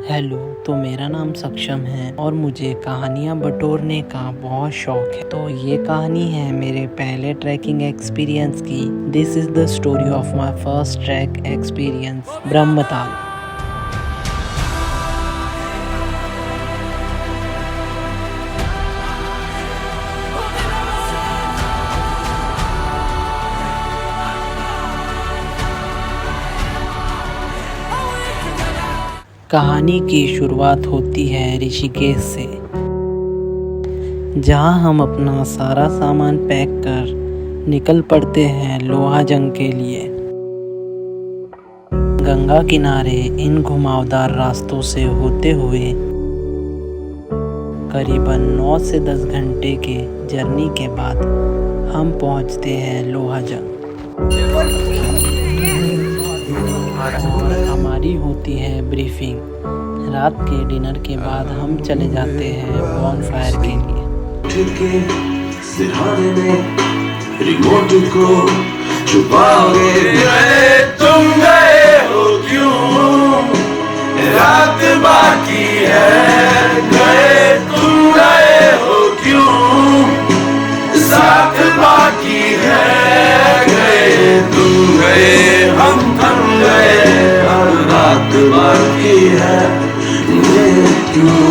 Hello, तो मेरा नाम सक्षम है और मुझे कहानियाँ बटोरने का बहुत शौक है। तो ये कहानी है मेरे पहले ट्रैकिंग एक्सपीरियंस की। This is the story of my first track experience, Brahmatal. कहानी की शुरुआत होती है ऋषिकेश से, जहां हम अपना सारा सामान पैक कर निकल पड़ते हैं लोहाजंग के लिए। गंगा किनारे इन घुमावदार रास्तों से होते हुए करीबन 9 से 10 घंटे के जर्नी के बाद हम पहुंचते हैं लोहाजंग। और हमारी होती है ब्रीफिंग। रात के डिनर के बाद हम चले जाते हैं बॉनफायर के लिए। रिमोट को छुपाओगे तुम गए हो क्यों? रात बाकी है, गए हो क्यों? साथ बाकी है, गए हम थम गए, और रात बाकी है, ये क्यों?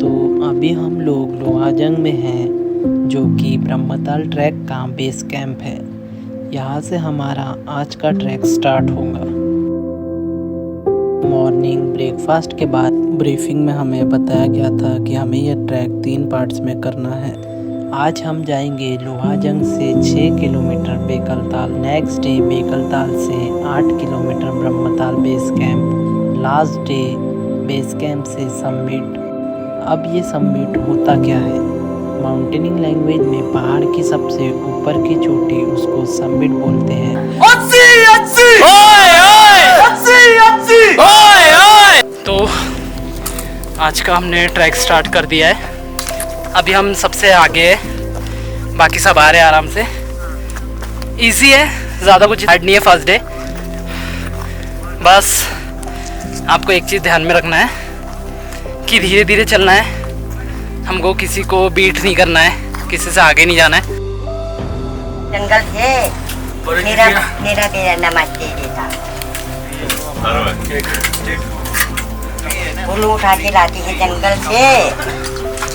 तो अभी हम लोग लोहाजंग में हैं, जो कि ब्रह्मताल ट्रैक का बेस कैंप है। यहाँ से हमारा आज का ट्रैक स्टार्ट होगा। मॉर्निंग ब्रेकफास्ट के बाद ब्रीफिंग में हमें बताया गया था कि हमें यह ट्रैक 3 पार्ट्स में करना है। आज हम जाएंगे लोहाजंग से 6 kilometre Bekaltal, next day Bekaltal से 8 kilometre Brahmatal base camp, last day base camp से समिट। अब ये समिट होता क्या है? माउंटेनिंग लैंग्वेज में पहाड़ की सबसे ऊपर की चोटी उसको समिट बोलते हैं। तो आज का हमने ट्रैक स्टार्ट कर दिया है। अभी हम सबसे आगे है, बाकी सब आ रहे हैं आराम से। इजी है, ज़्यादा कुछ हार्ड नहीं है फर्स्ट डे। बस आपको एक चीज़ ध्यान में रखना है कि धीरे धीरे चलना है। हमको किसी को बीट नहीं करना है, किसी से आगे नहीं जाना है। जंगल से मेरा नमस्ते देता, फूल उठा के लाती है जंगल से।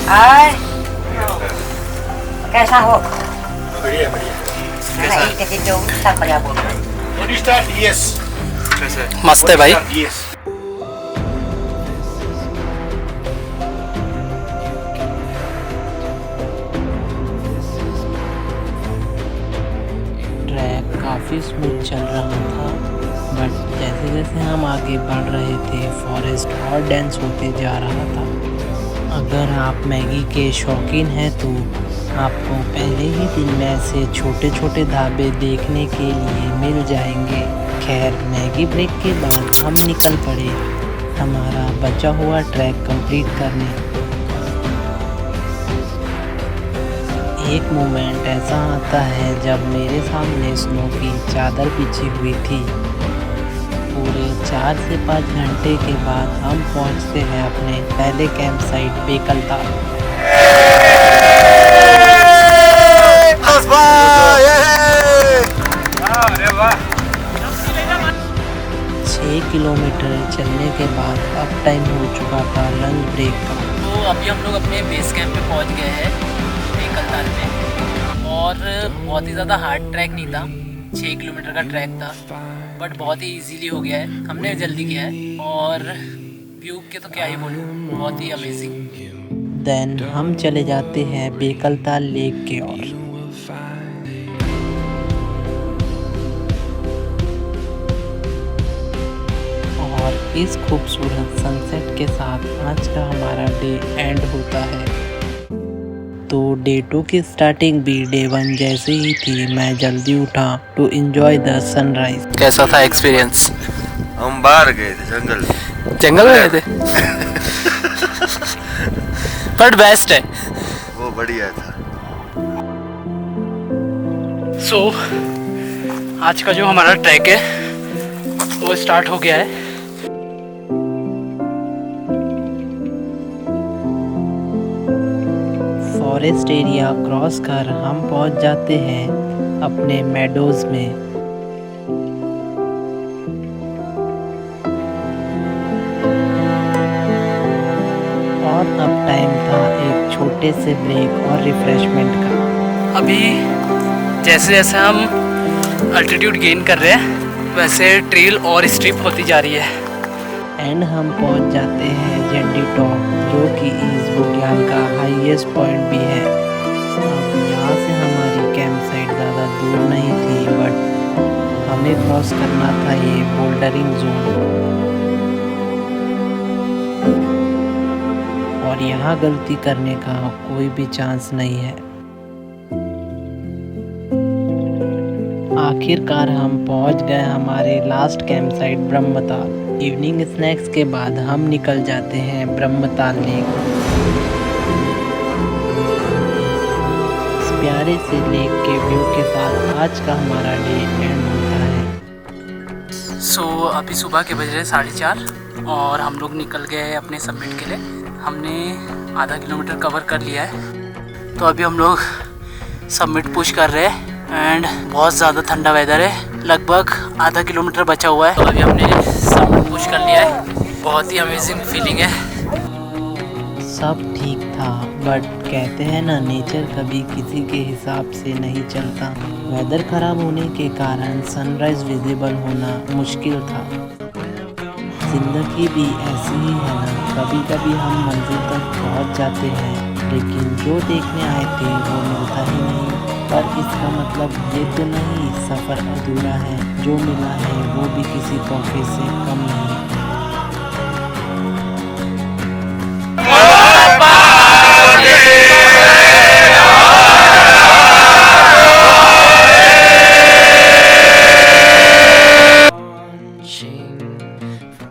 और कैसा हो? बढ़िया बढ़िया। कैसे जो सब बढ़िया बोल रहे हैं। मस्त है भाई। ट्रैक काफ़ी स्मूथ चल रहा था, बट जैसे जैसे हम आगे बढ़ रहे थे फॉरेस्ट और डेंस होते जा रहा था। अगर आप मैगी के शौकीन हैं तो आपको पहले ही दिन में ऐसे छोटे छोटे ढाबे देखने के लिए मिल जाएंगे। खैर, मैगी ब्रेक के बाद हम निकल पड़े हमारा बचा हुआ ट्रैक कंप्लीट करने। एक मोमेंट ऐसा आता है जब मेरे सामने स्नो की चादर बिछी हुई थी। पूरे 4 से 5 घंटे के बाद हम पहुंचते हैं अपने पहले कैंप साइट बेकलताल। 6 किलोमीटर चलने के बाद अब टाइम हो चुका था लंच ब्रेक का। तो अभी हम लोग अपने बेस कैंप पे पहुंच गए हैं बेकलताल में। और बहुत ही ज़्यादा हार्ड ट्रैक नहीं था, 6 किलोमीटर का ट्रैक था, बट बहुत ही इजीली हो गया है। हमने जल्दी किया है और व्यू के तो क्या ही बोलूं, बहुत ही अमेजिंग। देन हम चले जाते हैं बेकलताल लेक के ओर। और इस खूबसूरत सनसेट के साथ आज का हमारा डे एंड होता है। तो डे 2 की स्टार्टिंग भी डे 1 जैसे ही थी। मैं जल्दी उठा टू एंजॉय द सनराइज। कैसा था एक्सपीरियंस? हम बाहर गए थे, जंगल में गए थे। बट बेस्ट है, वो बढ़िया था। सो आज का जो हमारा ट्रैक है वो स्टार्ट हो गया है। फॉरेस्ट एरिया क्रॉस कर हम पहुंच जाते हैं अपने मेडोज में। और अब टाइम था एक छोटे से ब्रेक और रिफ्रेशमेंट का। अभी जैसे जैसे हम अल्टीट्यूड गेन कर रहे हैं वैसे ट्रेल और स्ट्रिप होती जा रही है। एंड हम पहुंच जाते हैं झंडी टॉप, जो कि ईस्ट बुग्याल का हाईएस्ट पॉइंट भी है। अब यहाँ से हमारी कैंप साइट ज़्यादा दूर नहीं थी, बट हमें क्रॉस करना था ये बोल्डरिंग जोन, और यहाँ गलती करने का कोई भी चांस नहीं है। आखिरकार हम पहुंच गए हमारे last camp site Brahmatal. Evening snacks के बाद हम निकल जाते हैं ब्रह्मताल लेक। इस प्यारे से लेक के व्यू के साथ आज का हमारा डे एंड होता है। सो अभी सुबह के बज रहे 4:30 और हम लोग निकल गए अपने सबमिट के लिए। हमने आधा किलोमीटर कवर कर लिया है, तो अभी हम लोग सबमिट पुश कर रहे हैं। एंड बहुत ज़्यादा ठंडा वेदर है, लगभग आधा किलोमीटर बचा हुआ है, तो अभी हमने सबमिट पुश कर लिया है। बहुत ही अमेजिंग फीलिंग है। सब ठीक था, बट कहते हैं ना, नेचर कभी किसी के हिसाब से नहीं चलता। वेदर ख़राब होने के कारण सनराइज़ विजिबल होना मुश्किल था। ज़िंदगी भी ऐसी ही है ना, कभी कभी हम मंजिल तक पहुंच जाते हैं, लेकिन जो देखने आए थे वो मिलता ही नहीं। पर इसका मतलब ये तो नहीं सफ़र अधूरा है, जो मिला है वो भी किसी तोहफे से कम नहीं।